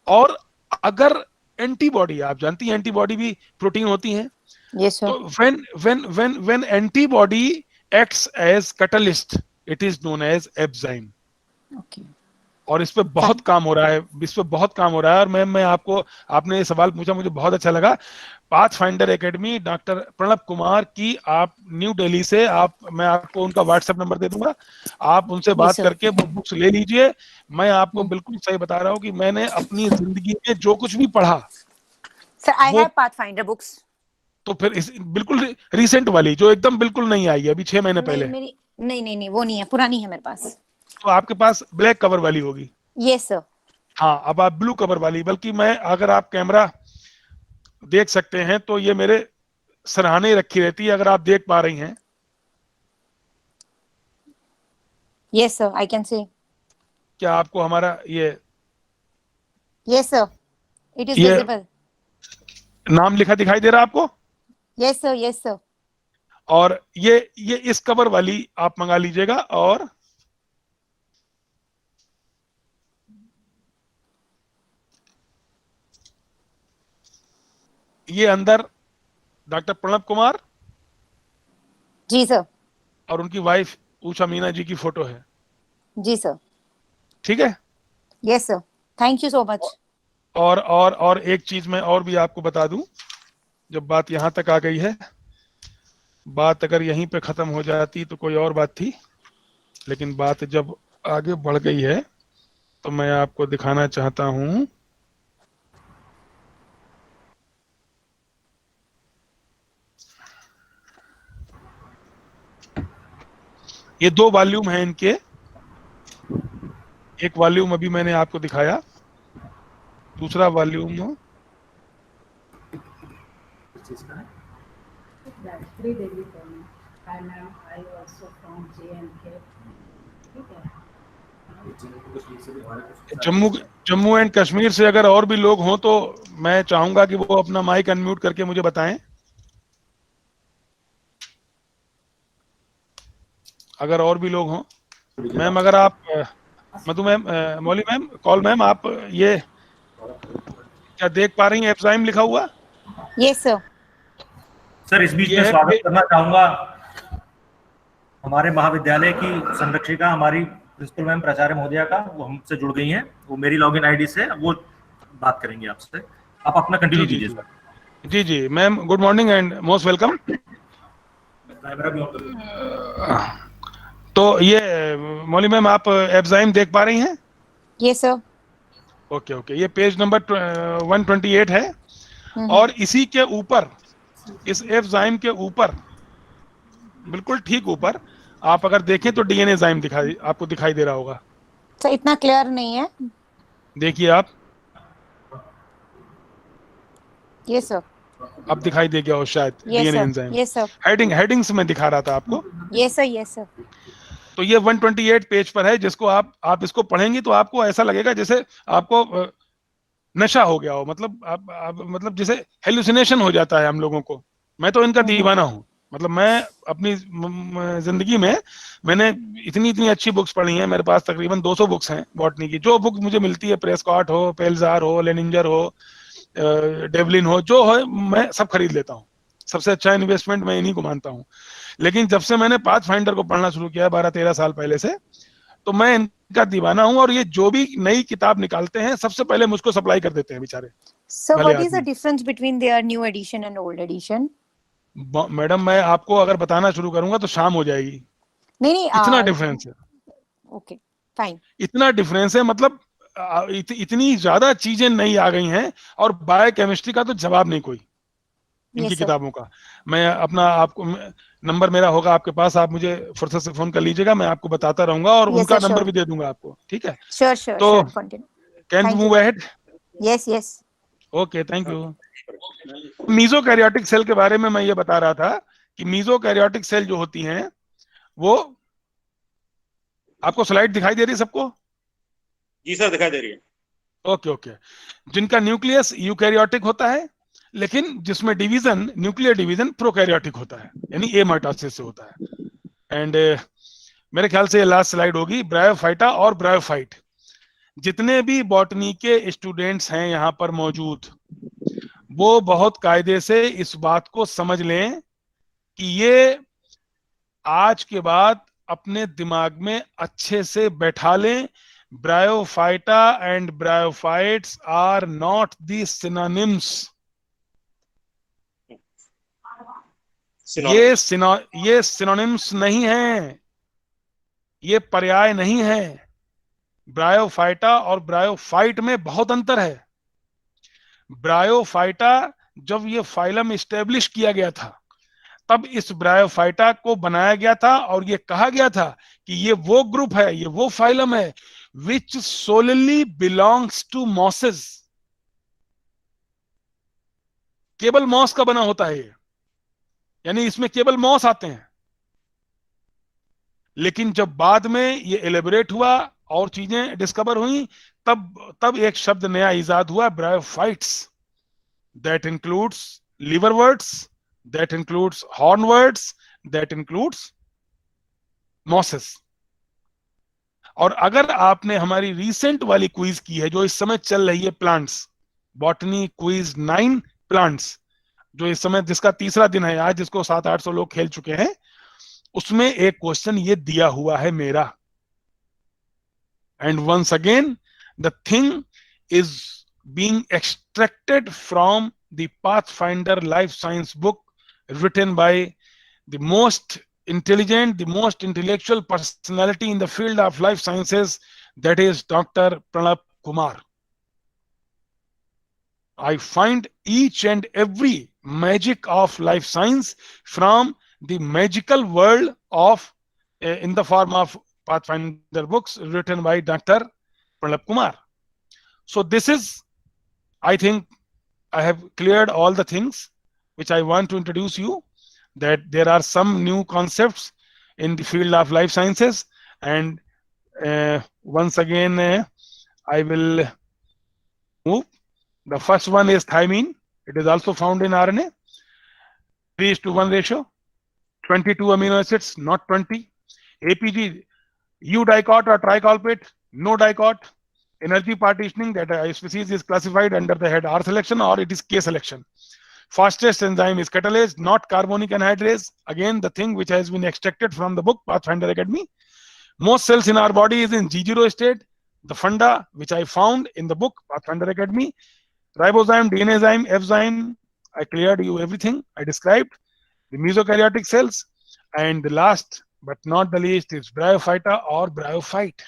और अगर एंटीबॉडी, आप जानती हैं एंटीबॉडी भी प्रोटीन होती हैं, यस सर। तो when antibody acts as catalyst it is known as enzyme। Okay. और इस पे बहुत काम हो रहा है, इस पे बहुत काम हो रहा है। और मैं आपको, आपने ये सवाल पूछा मुझे बहुत अच्छा लगा। Pathfinder academy doctor Pranab Kumar की, आप न्यू दिल्ली से, आप, मैं आपको उनका व्हाट्सएप नंबर दे दूंगा, आप उनसे बात करके वो बुक्स ले लीजिए। मैं आपको बिल्कुल सही बता रहा हूँ कि मैंने अपनी जिंदगी में जो कुछ भी पढ़ा sir, I have pathfinder books. तो फिर बिल्कुल रिसेंट वाली जो एकदम बिल्कुल नहीं आई है, अभी 6 महीने पहले। नहीं वो नहीं है, पुरानी है मेरे पास। तो आपके पास ब्लैक कवर वाली होगी? Yes sir. हाँ, अब आप ब्लू कवर वाली, बल्कि मैं, अगर आप कैमरा देख सकते हैं तो ये मेरे सराहने रखी रहती है, अगर आप देख पा रही हैं। Yes sir, I can see. क्या आपको हमारा ये? Yes sir, it is visible. नाम लिखा दिखाई दे रहा है आपको? Yes sir, yes sir. और ये इस कवर वाली आप मंगा लीजिएगा। और ये अंदर डॉक्टर प्रणब कुमार जी सर, और उनकी वाइफ ऊषा मीना जी की फोटो है। जी सर। ठीक है? Yes sir, thank you so much. और एक चीज मैं और भी आपको बता दूं, जब बात यहां तक आ गई है, बात अगर यहीं पे खत्म हो जाती तो कोई और बात थी, लेकिन बात जब आगे बढ़ गई है तो मैं आपको दिखाना चाहता हूं। ये 2 वॉल्यूम हैं इनके। एक वॉल्यूम अभी मैंने आपको दिखाया, दूसरा वॉल्यूम जम्मू एंड कश्मीर से अगर और भी लोग हों तो मैं चाहूंगा कि वो अपना माइक अनम्यूट करके मुझे बताएं। अगर और भी लोग हों। मैम अगर आप मधु मैम, मौली मैम, कॉल मैम, आप ये क्या देख पा रही हैं एफजाइम लिखा हुआ? Yes, sir. सर इस बीच ये में है स्वागत करना चाहूंगा हमारे महाविद्यालय की संरक्षिका, हमारी प्रिंसिपल मैम प्राचार्य महोदया का, वो हमसे जुड़ गई हैं, वो मेरी लॉगिन आईडी से वो बात करेंगी आपसे। आप अपना कंटिन्यू जी कीजिए जी सर। जी जी ma'am, good morning and most welcome. तो ये मौली मैम, आप एफजाइम देख पा रही हैं? Yes, sir. ओके ओके, ये पेज नंबर 128 है। और इसी के ऊपर, इस एफजाइम के ऊपर, बिल्कुल ठीक ऊपर, आप अगर देखें तो डीएनए जाइम आपको दिखाई दे रहा होगा। So इतना क्लियर नहीं है। देखिए आप, Yes, sir. अब दिखाई दे गया हो शायद Yes, DNA sir. Enzyme. Yes, sir. Headings में दिखा रहा था आपको। Yes, sir. Yes, sir. तो ये 128 पेज पर है, जिसको आप इसको पढ़ेंगी तो आपको ऐसा लगेगा जैसे आपको नशा हो गया हो। मतलब आप मतलब जैसे हेलुसिनेशन हो जाता है हम लोगों को। मैं तो इनका दीवाना हूँ। मतलब मैं अपनी जिंदगी में मैंने इतनी इतनी अच्छी बुक्स पढ़ी हैं। मेरे पास तकरीबन 200 बुक्स हैं बॉटनी की। जो बुक मुझे मिलती है, प्रेस्कॉट हो, पेल्जार हो, लेनिंजर हो, डेवलिन हो, जो है मैं सब खरीद लेता हूँ। सबसे अच्छा इन्वेस्टमेंट मैं इन्हीं को मानता हूँ। लेकिन जब से मैंने पाथफाइंडर को पढ़ना शुरू किया 12-13 साल पहले से, तो मैं इनका दीवाना हूँ। और ये जो भी नई किताब निकालते हैं सबसे पहले मुझको सप्लाई कर देते हैं बेचारे। So भले what is the आदमी। difference between their new edition and old edition? Madam मैं आपको अगर बताना शुरू करूंगा तो शाम हो जाएगी। नहीं नहीं। इतना डिफरेंस है, Okay, fine. इतना डिफरेंस है। मतलब इतनी ज्यादा चीजें नई आ गई हैं। और बायोकेमिस्ट्री का तो जवाब नहीं कोई इनकी Yes, sir. किताबों का। मैं अपना, आपको नंबर मेरा होगा आपके पास, आप मुझे फुर्सत से फोन कर लीजिएगा, मैं आपको बताता रहूंगा। और Yes, उनका sir, नंबर sure. भी दे दूंगा आपको, ठीक है? Sure, sure, तो sure. Continue. Can Thank move you. Ahead? Yes, yes. Okay, thank you. Mesokaryotic cell के बारे में मैं ये बता रहा था कि मीजोकैरियोटिक सेल जो होती हैं, वो, आपको स्लाइड दिखाई दे रही है सबको? जी सर, दिखाई दे रही है। Okay okay. जिनका न्यूक्लियस यूकैरियोटिक होता है, लेकिन जिसमें डिवीजन, न्यूक्लियर डिवीजन प्रोकैरियोटिक होता है, यानी ए माइटोसिस से होता है। एंड मेरे ख्याल से ये लास्ट स्लाइड होगी। ब्रायोफाइटा और ब्रायोफाइट, जितने भी बॉटनी के स्टूडेंट्स हैं यहाँ पर मौजूद, वो बहुत कायदे से इस बात को समझ लें कि ये आज के बाद अपने दिमाग में अच्छे से बैठा लें। Bryophyta and bryophytes are not the synonyms. ये सिनोनिम्स नहीं है, ये पर्याय नहीं है। ब्रायोफाइटा और ब्रायोफाइट में बहुत अंतर है। ब्रायोफाइटा, जब ये फाइलम इस्टेब्लिश किया गया था, तब इस ब्रायोफाइटा को बनाया गया था और ये कहा गया था कि ये वो ग्रुप है, ये वो फाइलम है विच सोलली बिलोंग्स टू मॉसेस। केवल मॉस का बना होता है ये, यानी इसमें केवल मॉस आते हैं। लेकिन जब बाद में ये एलेबोरेट हुआ और चीजें डिस्कवर हुई, तब एक शब्द नया इजाद हुआ, bryophytes. That includes liverworts, that includes hornworts, that includes mosses। और अगर आपने हमारी रिसेंट वाली क्विज की है जो इस समय चल रही है, प्लांट्स, बॉटनी क्विज 9 प्लांट्स, जो इस समय, जिसका तीसरा दिन है आज, जिसको 700-800 लोग खेल चुके हैं, उसमें एक क्वेश्चन ये दिया हुआ है मेरा। And once again the thing is being extracted from the Pathfinder Life Science book written by the most intelligent, the most intellectual personality in the field of life sciences, that is Dr. Pranab Kumar. I find each and every magic of life science from the magical world of, in the form of Pathfinder books written by Dr. Pranab Kumar. So this is, I think I have cleared all the things which I want to introduce you, that there are some new concepts in the field of life sciences. And once again, I will move. The first one is thymine. It is also found in RNA. 3:1 ratio, 22 amino acids, not 20. APG, eudicot or tricolpate, no dicot. Energy partitioning, that a species is classified under the head R selection or it is K selection. Fastest enzyme is catalase, not carbonic anhydrase. Again, the thing which has been extracted from the book Pathfinder Academy. Most cells in our body is in G0 state. The funda which I found in the book Pathfinder Academy. Ribozyme, DNA zyme, F zyme. I cleared you everything. I described the mesokaryotic cells. And the last but not the least is bryophyta or bryophyte.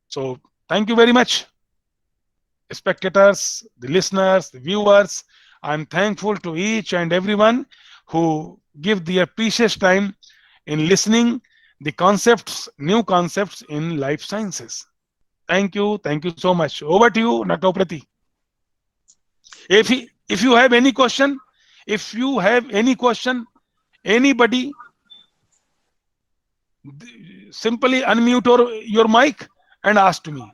So thank you very much, spectators, the listeners, the viewers. I'm thankful to each and everyone who give their precious time in listening the concepts, new concepts in life sciences. Thank you so much. Over to you, Dr. Prati. If you have any question, anybody, simply unmute your mic and ask to me.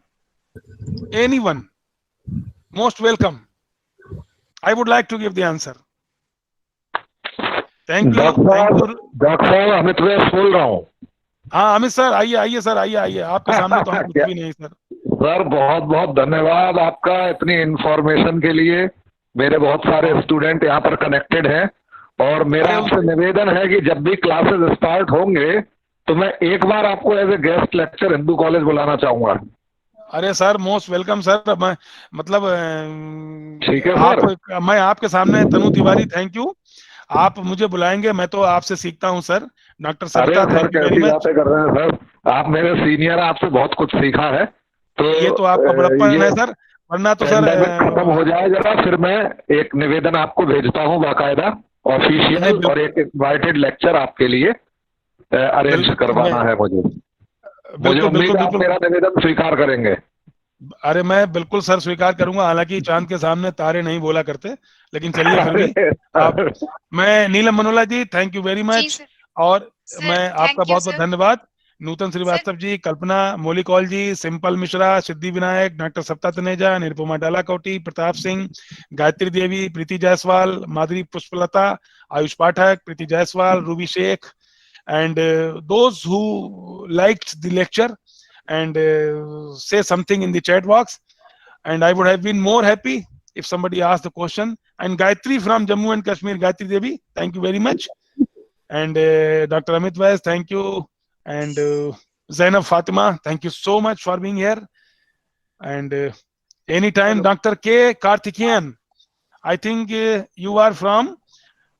Anyone, most welcome. I would like to give the answer. Thank you. Doctor साहब अमित वैस बोल रहा हूँ। हाँ Amit sir, आइए sir, आइए आपके सामने तो हम कुछ भी नहीं सर। सर बहुत बहुत धन्यवाद आपका इतनी इंफॉर्मेशन के लिए। मेरे बहुत सारे स्टूडेंट यहाँ पर कनेक्टेड हैं और मेरा आपसे निवेदन है कि जब भी क्लासेस स्टार्ट होंगे तो मैं एक बार आपको as a guest lecture Hindu college बुलाना चाहूंगा। अरे सर मोस्ट वेलकम सर। मैं मतलब ठीक है सर, मैं आपके सामने तनु तिवारी, थैंक यू। आप मुझे बुलाएंगे, मैं तो आपसे सीखता हूँ sir. Doctor Sarita, thank you very much. बातें कर रहे हैं सर, आप मेरे सीनियर, आपसे बहुत कुछ सीखा है। तो ये तो आपका बड़प्पन है सर, वरना तो सर खत्म हो जाए जरा, फिर मैं एक निवेदन आपको भेजता हूँ बाकायदा ऑफिशियल, और एक इनवाइटेड लेक्चर आपके लिए अरेंज करवाना है मुझे। मुझे उम्मीद है आप मेरा निवेदन स्वीकार करेंगे। अरे मैं बिल्कुल सर स्वीकार करूंगा, हालांकि चांद के सामने तारे नहीं बोला करते, लेकिन चलिए फिर भी मैं Neelam Manola ji, thank you very much. और मैं आपका बहुत बहुत धन्यवाद। नूतन श्रीवास्तव जी, कल्पना मोलिकॉल जी, सिंपल मिश्रा, सिद्धि विनायक, डॉक्टर सप्ता Taneja, Nirupama Dalakoti, Pratap Singh, Gayatri Devi, Preeti Jaiswal, Madhuri Pushpalata, Ayush Pathak, Preeti Jaiswal, Ruby Shaikh, and those who liked the lecture and say something in the chat box, and I would have been more happy if somebody asked the question. And Gayatri from Jammu and Kashmir, Gayatri Devi, thank you very much. And Dr. Amit Vais, thank you. And Zainab Fatima, thank you so much for being here. And anytime, Dr. K. Karthikeyan, I think you are from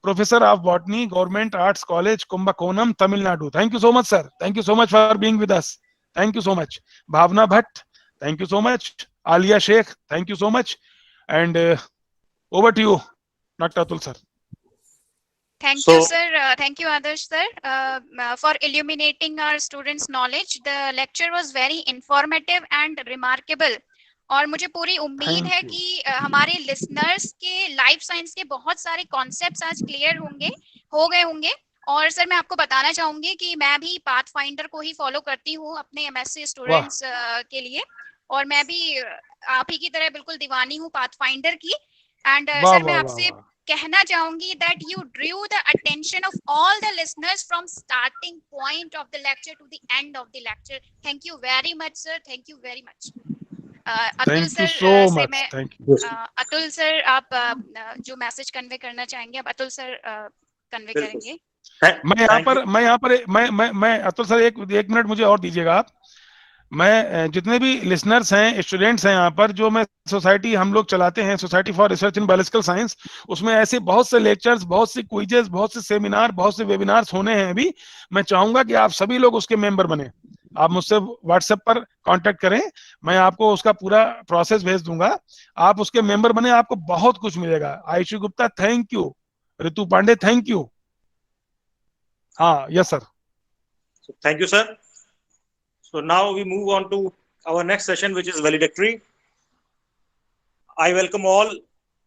Professor of Botany, Government Arts College, Kumbakonam, Tamil Nadu. Thank you so much, sir. Thank you so much for being with us. Thank you so much. Bhavna Bhatt, thank you so much. Alia Sheikh, thank you so much. And over to you, Dr. Atul, sir. Thank you, sir. Thank you, Adarsh, sir, for illuminating our students' knowledge. The lecture was very informative and remarkable. और मुझे पूरी उम्मीद है कि हमारे listeners के life science के बहुत सारे कॉन्सेप्ट्स आज क्लियर हो गए होंगे। और सर मैं आपको बताना चाहूंगी कि मैं भी पाथफाइंडर को ही फॉलो करती हूँ अपने एमएससी स्टूडेंट्स के लिए, और मैं भी आप ही की तरह बिल्कुल दीवानी हूँ पाथफाइंडर की। एंड सर मैं आपसे कहना चाहूंगी that you Drew the attention of all the listeners from starting point of the lecture to the end of the lecture. Thank you very much sir, thank you very much. Atul sir से मैं Atul sir आप जो message convey करना चाहेंगे अब Atul sir convey करेंगे। मैं Atul sir एक मिनट मुझे और दीजिएगा आप। मैं जितने भी लिसनर्स हैं, स्टूडेंट्स हैं यहाँ पर, जो मैं सोसाइटी हम लोग चलाते हैं, society for research in biological science, उसमें ऐसे बहुत से लेक्चर्स, बहुत से क्विजेस, बहुत से सेमिनार, बहुत से वेबिनार्स होने हैं अभी। मैं चाहूंगा कि आप सभी लोग उसके मेंबर बने। आप मुझसे व्हाट्सएप पर कांटेक्ट करें, मैं आपको उसका पूरा प्रोसेस भेज दूंगा। आप उसके मेंबर बने, आपको बहुत कुछ मिलेगा। Ayushi Gupta thank you, Ritu Pandey thank you. हाँ yes sir, thank you sir. So now we move on to our next session, which is valedictory. I welcome all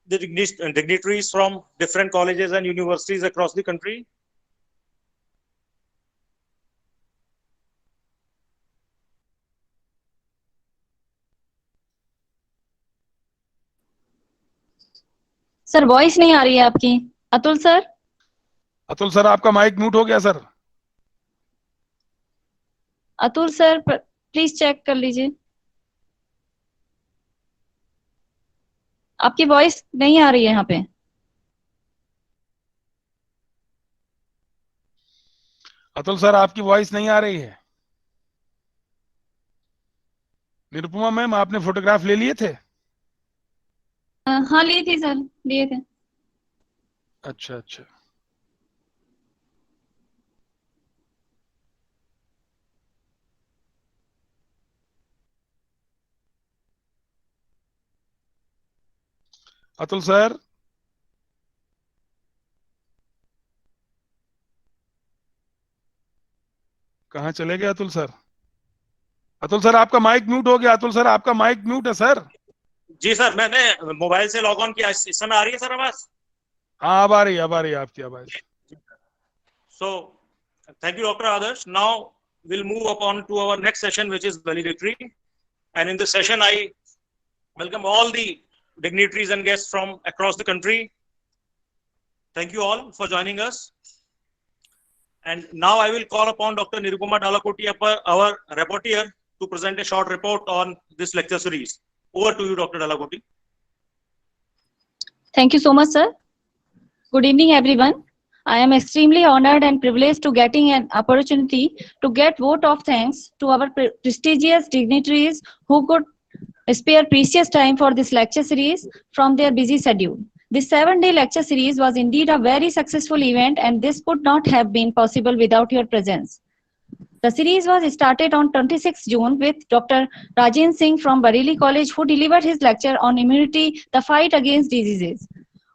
the dignitaries from different colleges and universities across the country. Sir voice नहीं आ रही है आपकी। Atul sir आपका mic mute हो गया sir. Atul sir please check कर लीजिए, आपकी वॉइस नहीं आ रही है यहाँ पे। अतुल सर आपकी वॉइस नहीं आ रही है। निरुपमा मैम आपने फोटोग्राफ ले लिए थे? हाँ ली थी सर, लिए थे। अच्छा अच्छा। अतुल सर, कहाँ चले गए अतुल सर? अतुल सर आपका माइक म्यूट हो गया। अतुल सर आपका माइक म्यूट है सर। जी सर, मैंने मोबाइल से लॉग ऑन किया। इस समय आ रही है सर आवाज? हाँ अब आ रही है, अब आ रही है आपकी आवाज। So, thank you, Dr. Adarsh. Now we'll move upon to our next session, which is valedictory. And in this session, I welcome all the dignitaries and guests from across the country. Thank you all for joining us. And now I will call upon Dr. Nirupama Dalakoti, our rapporteur, to present a short report on this lecture series. Over to you, Dr. Dalakoti. Thank you so much, sir. Good evening, everyone. I am extremely honored and privileged to getting an opportunity to get vote of thanks to our prestigious dignitaries who could spare precious time for this lecture series from their busy schedule. This 7-day lecture series was indeed a very successful event, and this could not have been possible without your presence. The series was started on 26 June with Dr. Rajen Singh from Bareilly College, who delivered his lecture on immunity, the fight against diseases.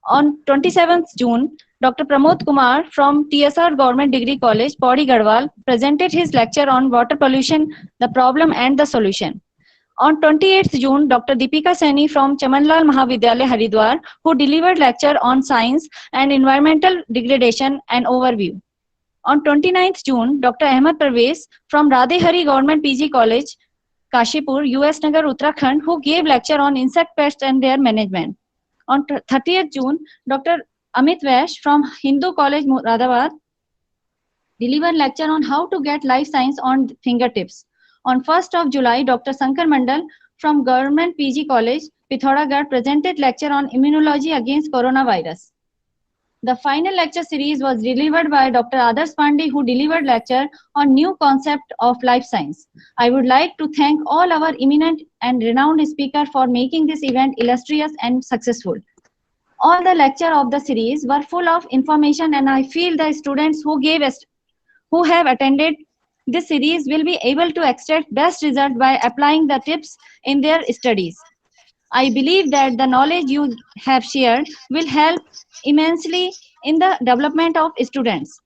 On 27th June, Dr. Pramod Kumar from TSR Government Degree College, Pauri Garhwal, presented his lecture on water pollution, the problem and the solution. On 28th June, Dr. Deepika Saini from Chamanlal Mahavidyalaya, Haridwar, who delivered lecture on science and environmental degradation and overview. On 29th June, Dr. Ahmed Parvez from Radhe Hari Government PG College, Kashipur, US Nagar, Uttarakhand, who gave lecture on insect pests and their management. On 30th June, Dr. Amit Vaish from Hindu College, Muradabad, delivered lecture on how to get life science on fingertips. On 1st of July, Dr. Sankar Mandal from Government PG College, Pithoragarh, presented lecture on immunology against coronavirus. The final lecture series was delivered by Dr. Adarsh Pandey, who delivered lecture on new concept of life science. I would like to thank all our eminent and renowned speakers for making this event illustrious and successful. All the lecture of the series were full of information, and I feel the students who have attended this series will be able to extract best result by applying the tips in their studies. I believe that the knowledge you have shared will help immensely in the development of students.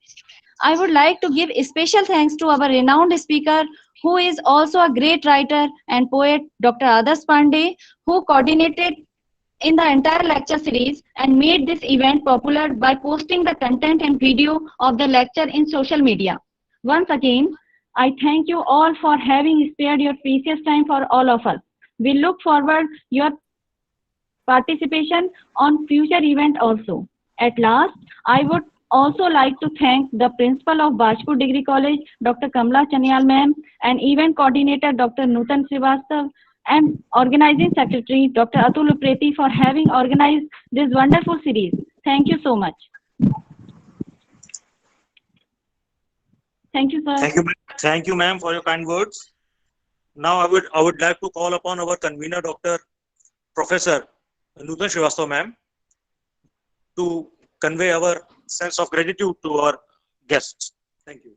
I would like to give special thanks to our renowned speaker, who is also a great writer and poet, Dr. Adarsh Pandey, who coordinated in the entire lecture series and made this event popular by posting the content and video of the lecture in social media. Once again, I thank you all for having spared your precious time for all of us. We look forward your participation on future event also. At last, I would also like to thank the principal of Bajpur Degree College, Dr. Kamla Chanial ma'am, and event coordinator Dr. Nutan Srivastav, and organizing secretary Dr. Atul Upreti for having organized this wonderful series. Thank you so much. Thank you, sir. Thank you, ma'am, for your kind words. Now I would like to call upon our convener, Dr. Professor Nutan Srivastav, ma'am, to convey our sense of gratitude to our guests. Thank you.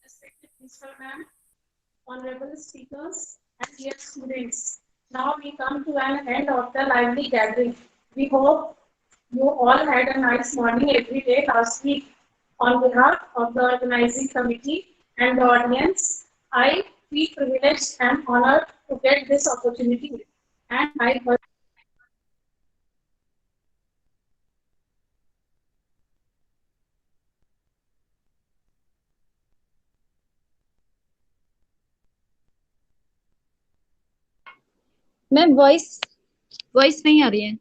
Respected principal ma'am, honorable speakers, and dear students. Now we come to an end of the lively gathering. We hope you all had a nice morning every day last week. On behalf of the organizing committee and the audience, I feel privileged and honored to get this opportunity. And I ma'am voice नहीं आ रही है।